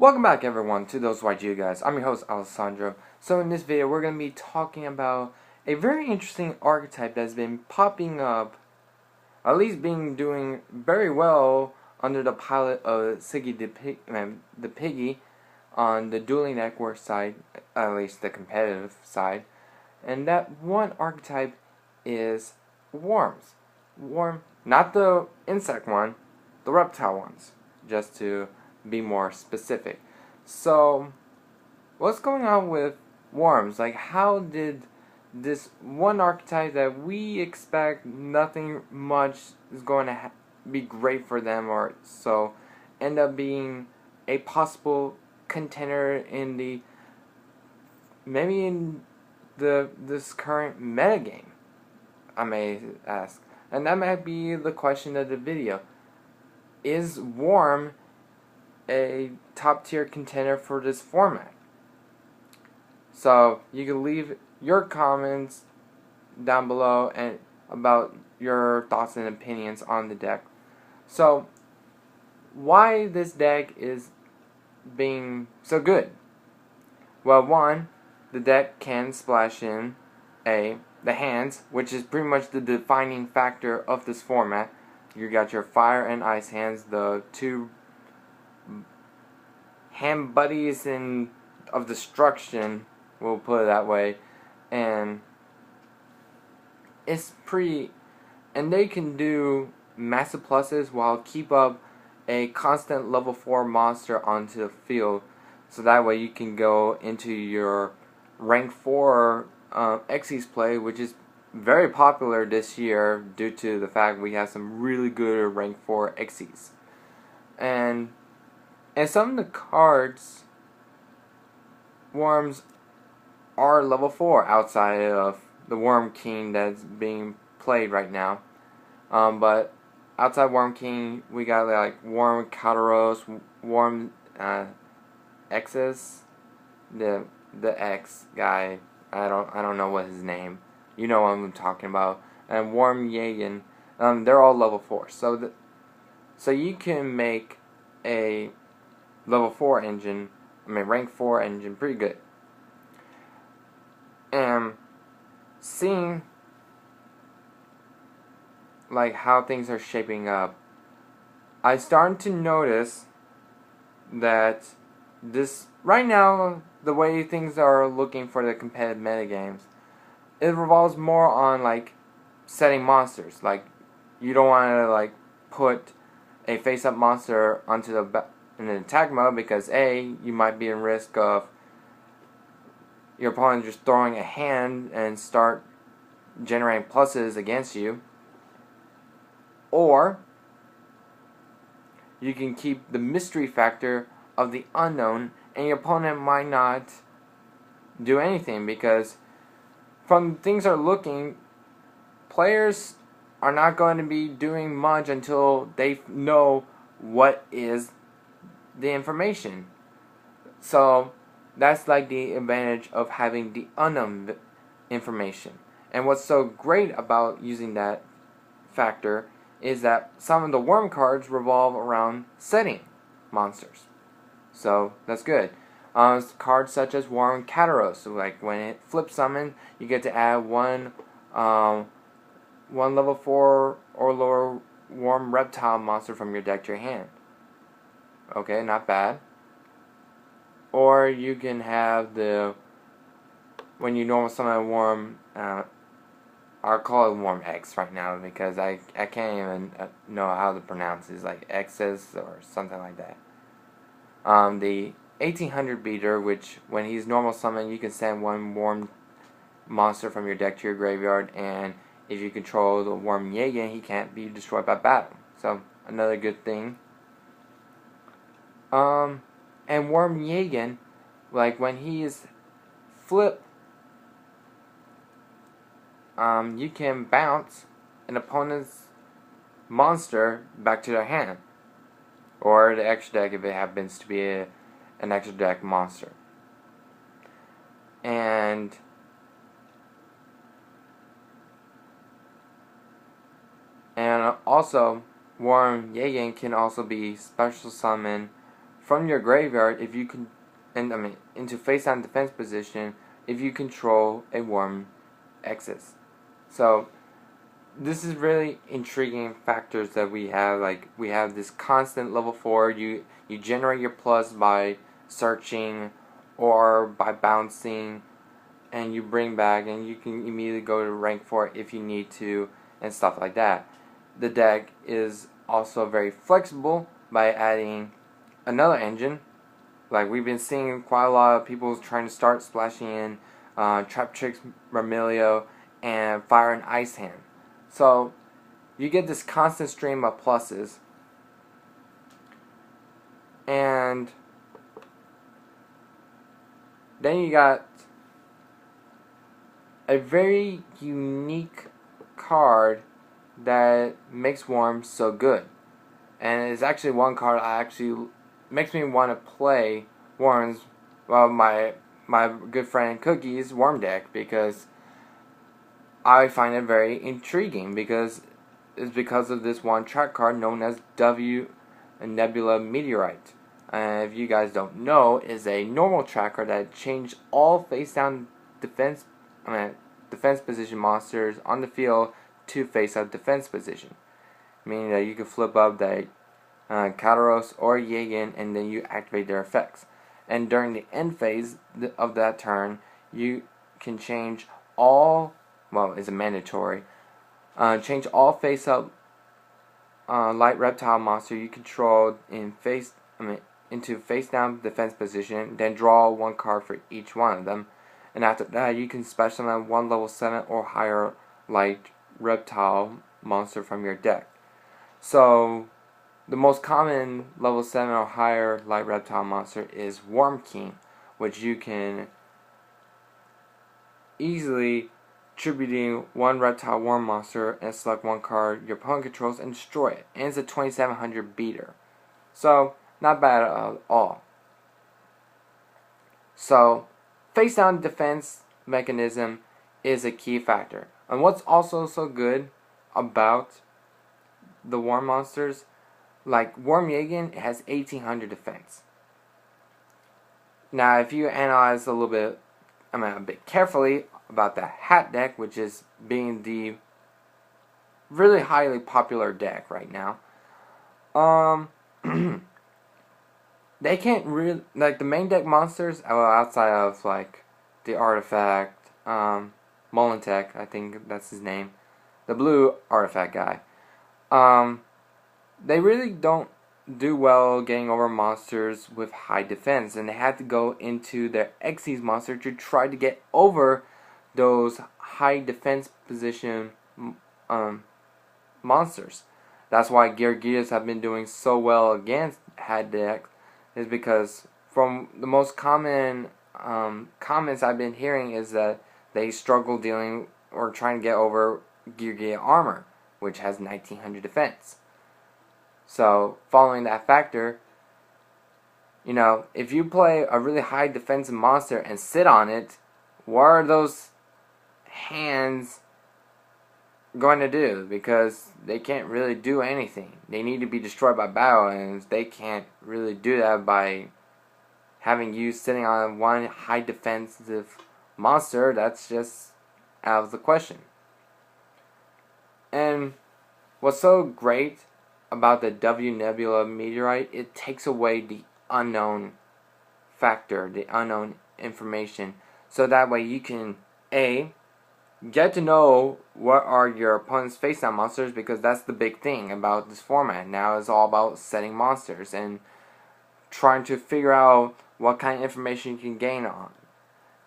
Welcome back everyone to ThoseYGOguys. I'm your host Alessandro. So in this video we're going to be talking about a very interesting archetype that's been popping up, at least being doing very well under the pilot of Siggy the Piggy on the Dueling Network side, at least the competitive side. And that one archetype is worms. Worm, not the insect one, the reptile ones, just to be more specific. So, what's going on with worms? Like, how did this one archetype that we expect nothing much is going to be great for them or so end up being a possible contender in the maybe in this current metagame, I may ask. And that might be the question of the video. Is Worm a top tier contender for this format? So you can leave your comments down below and about your thoughts and opinions on the deck. So why this deck is being so good? Well, one, the deck can splash in the hands, which is pretty much the defining factor of this format. You got your fire and ice hands, the two hand buddies of destruction, we'll put it that way, and it's pretty, and they can do massive pluses while keep up a constant level 4 monster onto the field, so that way you can go into your rank 4 Xyz play, which is very popular this year due to the fact we have some really good rank 4 Xyz. And some of the cards, worms are level 4 outside of the Worm King that's being played right now. But outside Worm King, we got like Worm Cataros, Worm X's, the X guy. I don't know what his name. You know what I'm talking about. And Worm Jagen. They're all level 4. So you can make a level 4 engine, rank 4 engine pretty good. And seeing like how things are shaping up, I started to notice that this right now, the way things are looking for the competitive metagames, it revolves more on like setting monsters. Like, you don't want to like put a face-up monster onto in an attack mode because A, you might be in risk of your opponent just throwing a hand and start generating pluses against you, or you can keep the mystery factor of the unknown and your opponent might not do anything, because from things are looking, players are not going to be doing much until they know what is the information. So that's like the advantage of having the unknown information. And what's so great about using that factor is that some of the worm cards revolve around setting monsters. So that's good. Cards such as Worm Cataros, so like when it flip summon, you get to add one level 4 or lower worm reptile monster from your deck to your hand. Okay, not bad. Or you can have when you normal summon a worm, I'll call it Worm X right now because I can't even know how to pronounce it. It's like X's or something like that. The 1800 beater, which when he's normal summon, you can send one worm monster from your deck to your graveyard, and if you control the Worm Jagen, he can't be destroyed by battle. So another good thing. And Worm Jagen, like when he is flip, you can bounce an opponent's monster back to their hand, or the extra deck if it happens to be an extra deck monster. And also, Worm Jagen can also be special summoned from your graveyard if you can, into face down defense position if you control a Worm Exes. So this is really intriguing factors that we have. Like, we have this constant level 4. You generate your plus by searching or by bouncing, and you bring back, and you can immediately go to rank 4 if you need to, and stuff like that. The deck is also very flexible by adding another engine. Like, we've been seeing quite a lot of people trying to start splashing in Trap Tricks, Vermilio, and Fire and Ice Hand. So you get this constant stream of pluses, and then you got a very unique card that makes Worms so good, and it's actually one card that actually makes me want to play Worms. Well, my good friend Cookie's Worm deck, because I find it very intriguing, because it's because of this one track card known as W Nebula Meteorite. And if you guys don't know, is a normal track card that changed all face down defense position monsters on the field to face up defense position, meaning that you can flip up that Kataros or Yagan, and then you activate their effects. And during the end phase of that turn, you can change all, well, it's a mandatory, change all face up light reptile monster you control into face down defense position, then draw one card for each one of them. And after that, you can special summon one level 7 or higher light reptile monster from your deck. So the most common level 7 or higher light reptile monster is Worm King, which you can easily tributing one reptile worm monster and select one card your opponent controls and destroy it. And it's a 2700 beater. So not bad at all. So face down defense mechanism is a key factor. And what's also so good about the worm monsters, like Worm Yagan, it has 1800 defense. Now if you analyze a bit carefully about the Hat deck, which is being the really highly popular deck right now, they can't really, like, the main deck monsters, outside of like the Artifact, Molentech, I think that's his name, the blue Artifact guy, they really don't do well getting over monsters with high defense, and they had to go into their Xyz monster to try to get over those high defense position monsters. That's why Geargias have been doing so well against Hat deck, is because from the most common comments I've been hearing is that they struggle dealing or trying to get over Geargia armor, which has 1900 defense. So following that factor, you know, if you play a really high defensive monster and sit on it, what are those hands going to do? Because they can't really do anything. They need to be destroyed by battle, and they can't really do that by having you sitting on one high defensive monster. That's just out of the question. And what's so great about the W Nebula Meteorite, it takes away the unknown factor, the unknown information, so that way you can get to know what are your opponent's face down monsters, because that's the big thing about this format. Now it's all about setting monsters and trying to figure out what kind of information you can gain on.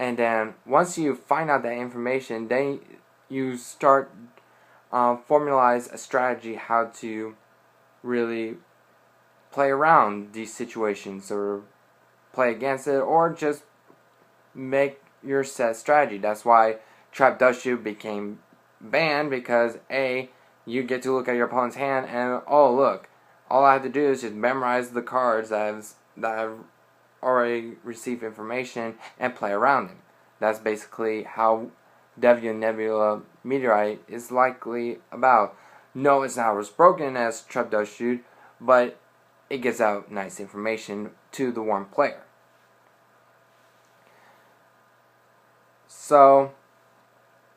And then once you find out that information, then you start formalize a strategy how to really play around these situations, or play against it, or just make your set strategy. That's why Trap Dust Shoot became banned, because you get to look at your opponent's hand and, oh look, all I have to do is just memorize the cards that I've already received information and play around them. That's basically how W Nebula Meteorite is likely about. No, it's not as broken as Trap Dust Shoot, but it gives out nice information to the Worm player. So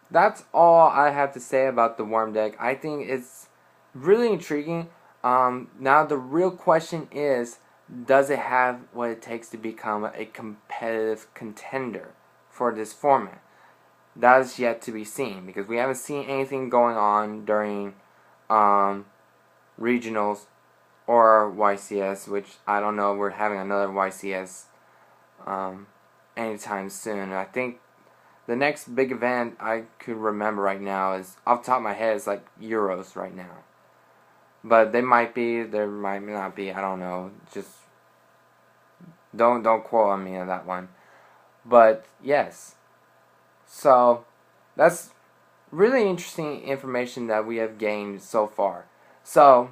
that's all I have to say about the Worm deck. I think it's really intriguing. Now the real question is, does it have what it takes to become a competitive contender for this format? That is yet to be seen, because we haven't seen anything going on during regionals or YCS, which I don't know if we're having another YCS anytime soon. I think the next big event I could remember right now is, off the top of my head, is like Euros right now. But they might be, there might not be, I don't know. Just don't quote on me on that one. But yes. So that's really interesting information that we have gained so far. So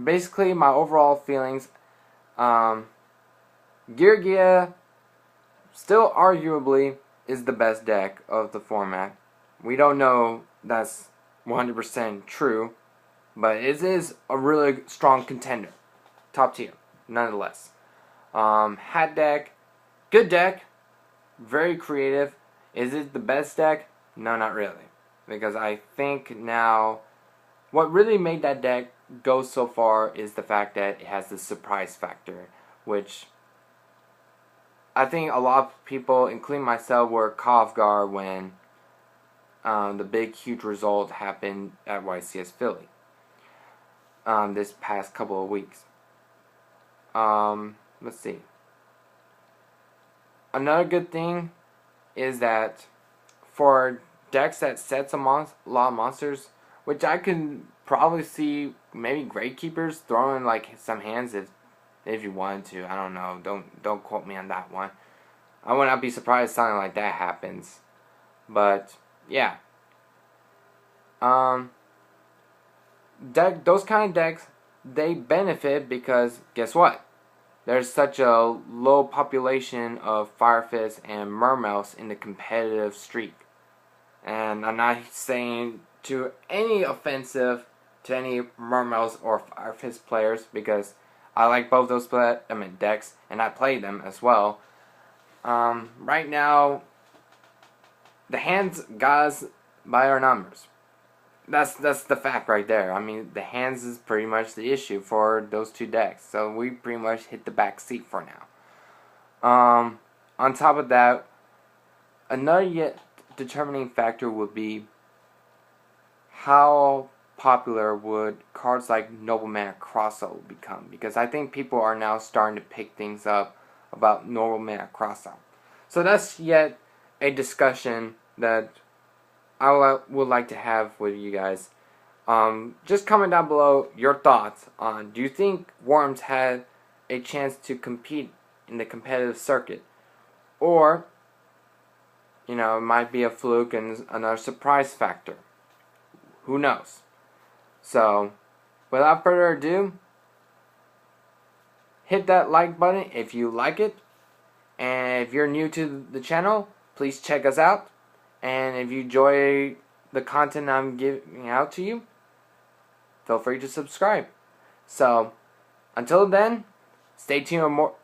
basically my overall feelings, Gear still arguably is the best deck of the format. We don't know that's 100% true, but it is a really strong contender. Top tier, nonetheless. Hat deck, good deck, very creative. Is it the best deck? No, not really. Because I think now, what really made that deck go so far is the fact that it has the surprise factor, which I think a lot of people, including myself, were caught off guard when the big, huge result happened at YCS Philly this past couple of weeks. Let's see. Another good thing is that for decks that sets a lot of monsters, which I can probably see maybe Gravekeepers throwing like some hands if you wanted to. I don't know. Don't quote me on that one. I would not be surprised if something like that happens. But yeah. Those kind of decks, they benefit because guess what? There's such a low population of Firefists and Mermails in the competitive streak. And I'm not saying to any offensive to any Mermails or Firefist players, because I like both those decks, and I play them as well. Right now, the hands got us by our numbers. That's the fact right there. I mean, the hands is pretty much the issue for those two decks. So we pretty much hit the back seat for now. On top of that, another yet determining factor would be how popular would cards like Nobleman Crossout become, because I think people are now starting to pick things up about Nobleman Crossout. So that's yet a discussion that I would like to have with you guys. Just comment down below your thoughts on, do you think Worms had a chance to compete in the competitive circuit, or it might be a fluke and another surprise factor. Who knows? So, without further ado, hit that like button if you like it. And if you're new to the channel, please check us out. And if you enjoy the content I'm giving out to you, feel free to subscribe. So, until then, stay tuned for more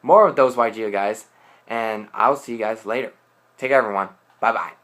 more of those YGO guys. And I'll see you guys later. Take care, everyone. Bye-bye.